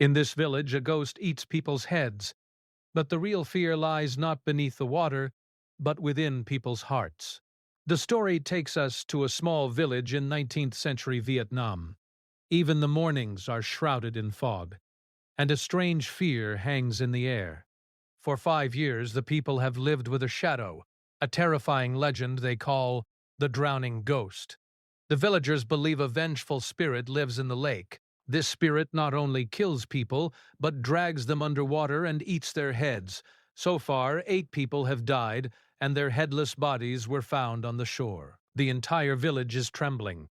In this village, a ghost eats people's heads, but the real fear lies not beneath the water, but within people's hearts. The story takes us to a small village in 19th century Vietnam. Even the mornings are shrouded in fog, and a strange fear hangs in the air. For 5 years, the people have lived with a shadow, a terrifying legend they call the drowning ghost. The villagers believe a vengeful spirit lives in the lake. This spirit not only kills people, but drags them underwater and eats their heads. So far, 8 people have died, and their headless bodies were found on the shore. The entire village is trembling.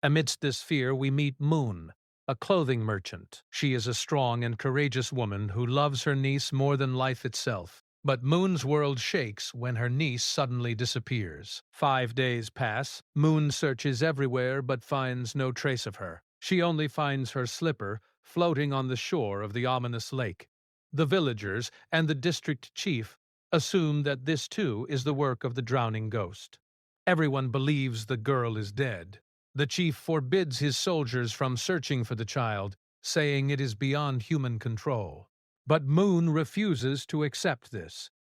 Amidst this fear, we meet Moon, a clothing merchant. She is a strong and courageous woman who loves her niece more than life itself. But Moon's world shakes when her niece suddenly disappears. 5 days pass. Moon searches everywhere but finds no trace of her. She only finds her slipper floating on the shore of the ominous lake. The villagers and the district chief assume that this too is the work of the drowning ghost. Everyone believes the girl is dead. The chief forbids his soldiers from searching for the child, saying it is beyond human control. But Moon refuses to accept this.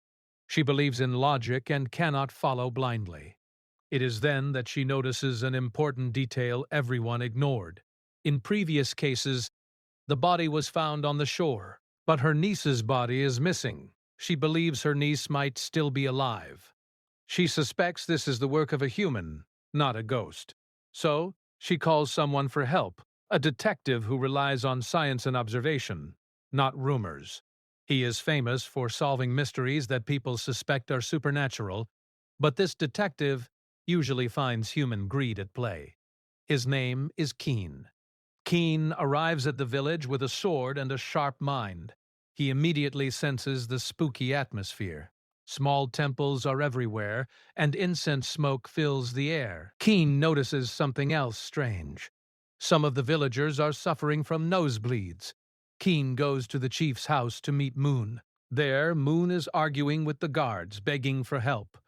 She believes in logic and cannot follow blindly. It is then that she notices an important detail everyone ignored. In previous cases, the body was found on the shore, but her niece's body is missing. She believes her niece might still be alive. She suspects this is the work of a human, not a ghost. So, she calls someone for help, a detective who relies on science and observation, not rumors. He is famous for solving mysteries that people suspect are supernatural, but this detective usually finds human greed at play. His name is Keen. Keen arrives at the village with a sword and a sharp mind. He immediately senses the spooky atmosphere. Small temples are everywhere, and incense smoke fills the air. Keen notices something else strange. Some of the villagers are suffering from nosebleeds. Keen goes to the chief's house to meet Moon. There, Moon is arguing with the guards, begging for help.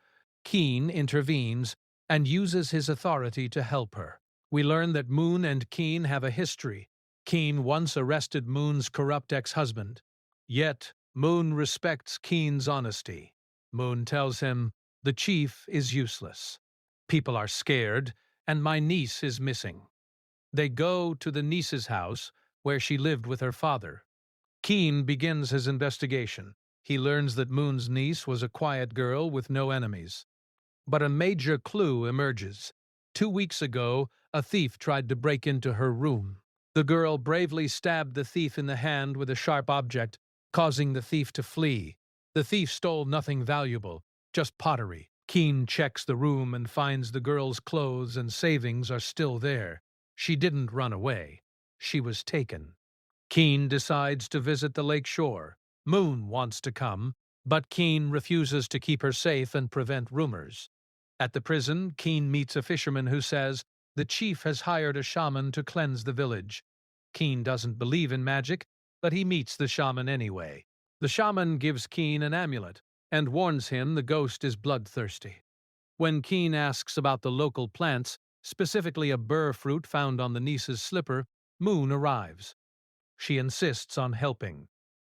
Keen intervenes and uses his authority to help her. We learn that Moon and Keen have a history. Keen once arrested Moon's corrupt ex-husband. Yet, Moon respects Keen's honesty. Moon tells him, "The chief is useless. People are scared, and my niece is missing." They go to the niece's house, where she lived with her father. Keen begins his investigation. He learns that Moon's niece was a quiet girl with no enemies. But a major clue emerges. 2 weeks ago, a thief tried to break into her room. The girl bravely stabbed the thief in the hand with a sharp object, causing the thief to flee. The thief stole nothing valuable, just pottery. Keen checks the room and finds the girl's clothes and savings are still there. She didn't run away. She was taken. Keen decides to visit the lake shore. Moon wants to come, but Keen refuses to keep her safe and prevent rumors. At the prison, Keen meets a fisherman who says the chief has hired a shaman to cleanse the village. Keen doesn't believe in magic, but he meets the shaman anyway. The shaman gives Keen an amulet and warns him the ghost is bloodthirsty. When Keen asks about the local plants, specifically a burr fruit found on the niece's slipper, Moon arrives. She insists on helping.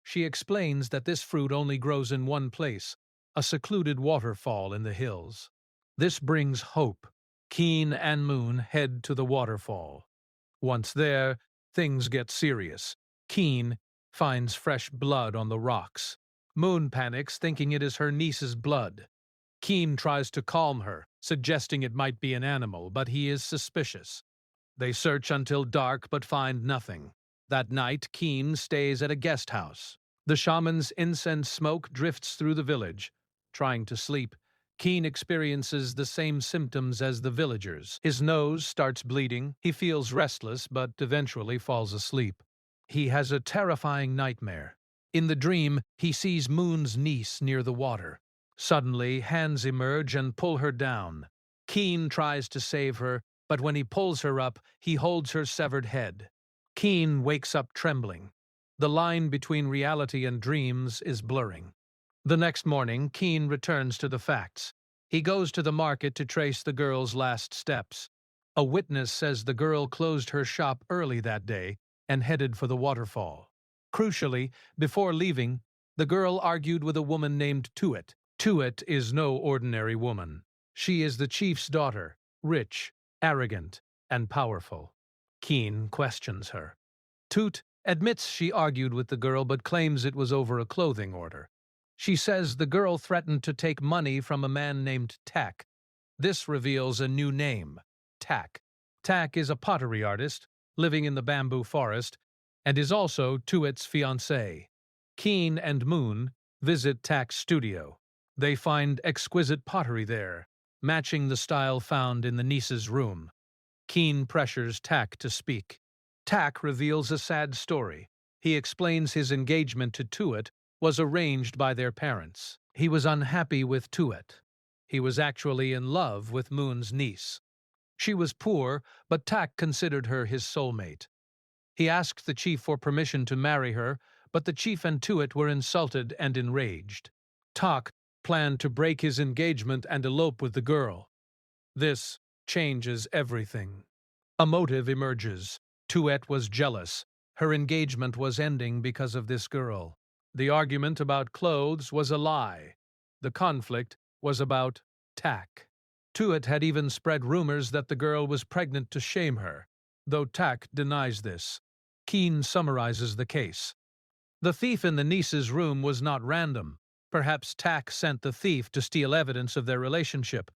She explains that this fruit only grows in one place, a secluded waterfall in the hills. This brings hope. Keen and Moon head to the waterfall. Once there, things get serious. Keen finds fresh blood on the rocks. Moon panics, thinking it is her niece's blood. Keen tries to calm her, suggesting it might be an animal, but he is suspicious. They search until dark but find nothing. That night, Keen stays at a guest house. The shaman's incense smoke drifts through the village. Trying to sleep, Keen experiences the same symptoms as the villagers. His nose starts bleeding, he feels restless but eventually falls asleep. He has a terrifying nightmare. In the dream, he sees Moon's niece near the water. Suddenly, hands emerge and pull her down. Keen tries to save her, but when he pulls her up, he holds her severed head. Keen wakes up trembling. The line between reality and dreams is blurring. The next morning, Keen returns to the facts. He goes to the market to trace the girl's last steps. A witness says the girl closed her shop early that day and headed for the waterfall. Crucially, before leaving, the girl argued with a woman named Tuet. Tuet is no ordinary woman. She is the chief's daughter, rich, arrogant, and powerful. Keen questions her. Toot admits she argued with the girl but claims it was over a clothing order. She says the girl threatened to take money from a man named Tak. This reveals a new name, Tak. Tak is a pottery artist living in the bamboo forest and is also Tuet's fiancé. Keen and Moon visit Tak's studio. They find exquisite pottery there, matching the style found in the niece's room. Keen pressures Tak to speak. Tak reveals a sad story. He explains his engagement to Tuet was arranged by their parents. He was unhappy with Tuet. He was actually in love with Moon's niece. She was poor, but Tak considered her his soulmate. He asked the chief for permission to marry her, but the chief and Tuet were insulted and enraged. Tak planned to break his engagement and elope with the girl. This changes everything. A motive emerges. Tuet was jealous. Her engagement was ending because of this girl. The argument about clothes was a lie. The conflict was about Tak. Tuet had even spread rumors that the girl was pregnant to shame her, though Tak denies this. Keen summarizes the case. The thief in the niece's room was not random. Perhaps Tak sent the thief to steal evidence of their relationship,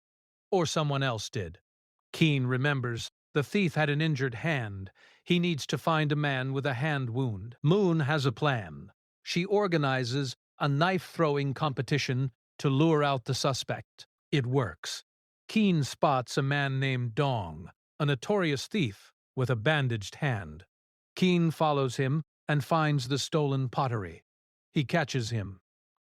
or someone else did. Keen remembers the thief had an injured hand. He needs to find a man with a hand wound. Moon has a plan. She organizes a knife-throwing competition to lure out the suspect. It works. Keen spots a man named Dong, a notorious thief with a bandaged hand. Keen follows him and finds the stolen pottery. He catches him.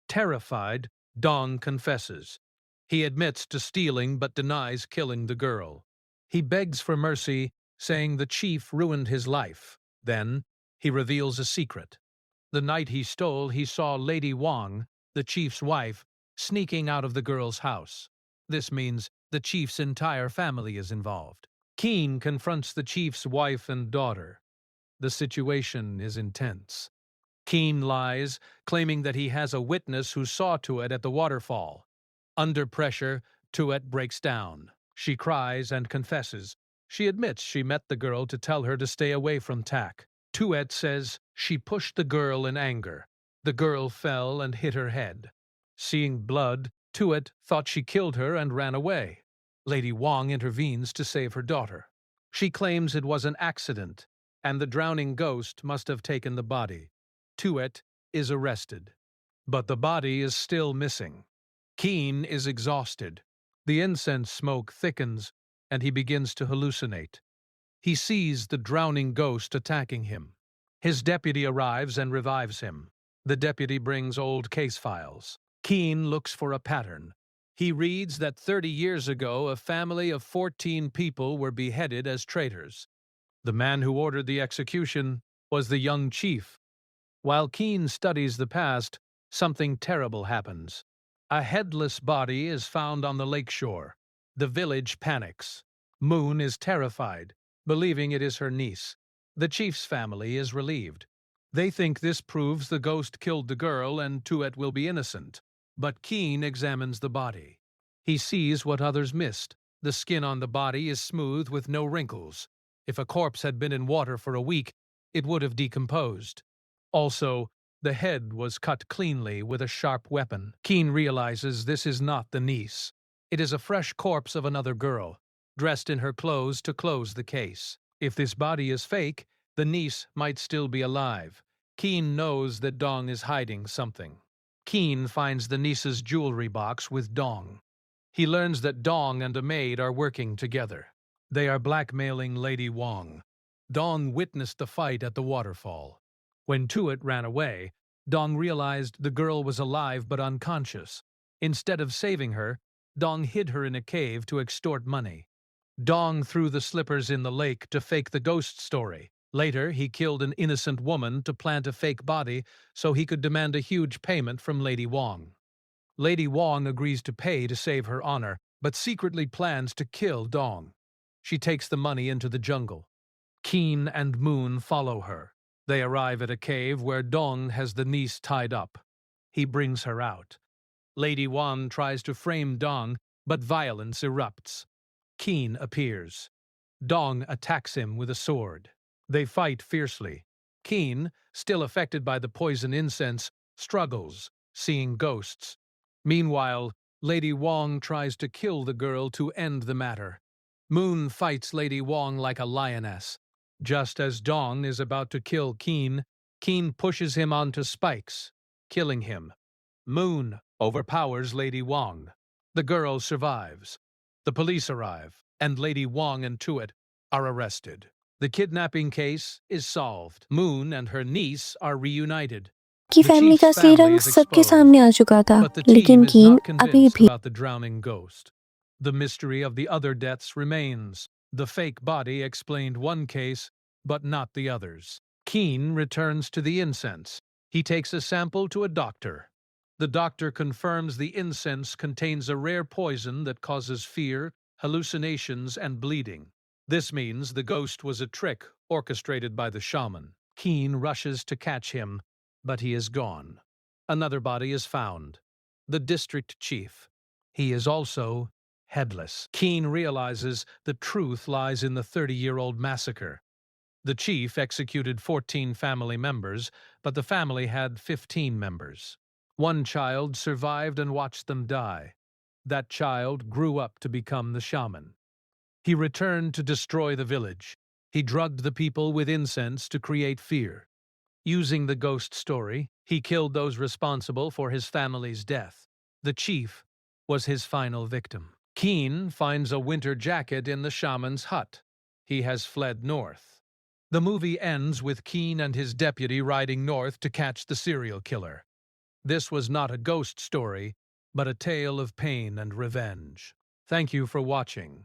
Terrified, Dong confesses. He admits to stealing but denies killing the girl. He begs for mercy, saying the chief ruined his life. Then, he reveals a secret. The night he stole, he saw Lady Wang, the chief's wife, sneaking out of the girl's house. This means the chief's entire family is involved. Keen confronts the chief's wife and daughter. The situation is intense. Keen lies, claiming that he has a witness who saw Tuet at the waterfall. Under pressure, Tuet breaks down. She cries and confesses. She admits she met the girl to tell her to stay away from Tak. Tuet says she pushed the girl in anger. The girl fell and hit her head. Seeing blood, Tuet thought she killed her and ran away. Lady Wang intervenes to save her daughter. She claims it was an accident, and the drowning ghost must have taken the body. Tuet is arrested, but the body is still missing. Keen is exhausted. The incense smoke thickens, and he begins to hallucinate. He sees the drowning ghost attacking him. His deputy arrives and revives him. The deputy brings old case files. Keen looks for a pattern. He reads that 30 years ago a family of 14 people were beheaded as traitors. The man who ordered the execution was the young chief. While Keen studies the past, something terrible happens. A headless body is found on the lakeshore. The village panics. Moon is terrified, believing it is her niece. The chief's family is relieved. They think this proves the ghost killed the girl and Tuet will be innocent. But Keen examines the body. He sees what others missed. The skin on the body is smooth with no wrinkles. If a corpse had been in water for a week, it would have decomposed. Also, the head was cut cleanly with a sharp weapon. Keen realizes this is not the niece. It is a fresh corpse of another girl, dressed in her clothes to close the case. If this body is fake, the niece might still be alive. Keen knows that Dong is hiding something. Keen finds the niece's jewelry box with Dong. He learns that Dong and a maid are working together. They are blackmailing Lady Wang. Dong witnessed the fight at the waterfall. When Tuet ran away, Dong realized the girl was alive but unconscious. Instead of saving her, Dong hid her in a cave to extort money. Dong threw the slippers in the lake to fake the ghost story. Later, he killed an innocent woman to plant a fake body so he could demand a huge payment from Lady Wang. Lady Wang agrees to pay to save her honor, but secretly plans to kill Dong. She takes the money into the jungle. Keen and Moon follow her. They arrive at a cave where Dong has the niece tied up. He brings her out. Lady Wang tries to frame Dong, but violence erupts. Keen appears. Dong attacks him with a sword. They fight fiercely. Keen, still affected by the poison incense, struggles, seeing ghosts. Meanwhile, Lady Wang tries to kill the girl to end the matter. Moon fights Lady Wang like a lioness. Just as Dong is about to kill Keen, Keen pushes him onto spikes, killing him. Moon overpowers Lady Wang. The girl survives. The police arrive, and Lady Wang and Tuat are arrested. The kidnapping case is solved. Moon and her niece are reunited. की The family chief's का असली family रंग is सबके exposed, सामने आ चुका था, but the team लेकिन is कीन not अभी convinced भी about the drowning ghost. The mystery of the other deaths remains. The fake body explained one case, but not the others. Keen returns to the incense. He takes a sample to a doctor. The doctor confirms the incense contains a rare poison that causes fear, hallucinations, and bleeding. This means the ghost was a trick orchestrated by the shaman. Keen rushes to catch him, but he is gone. Another body is found. The district chief. He is also headless. Keen realizes the truth lies in the 30-year-old massacre. The chief executed 14 family members, but the family had 15 members. One child survived and watched them die. That child grew up to become the shaman. He returned to destroy the village. He drugged the people with incense to create fear. Using the ghost story, he killed those responsible for his family's death. The chief was his final victim. Keen finds a winter jacket in the shaman's hut. He has fled north. The movie ends with Keen and his deputy riding north to catch the serial killer. This was not a ghost story, but a tale of pain and revenge. Thank you for watching.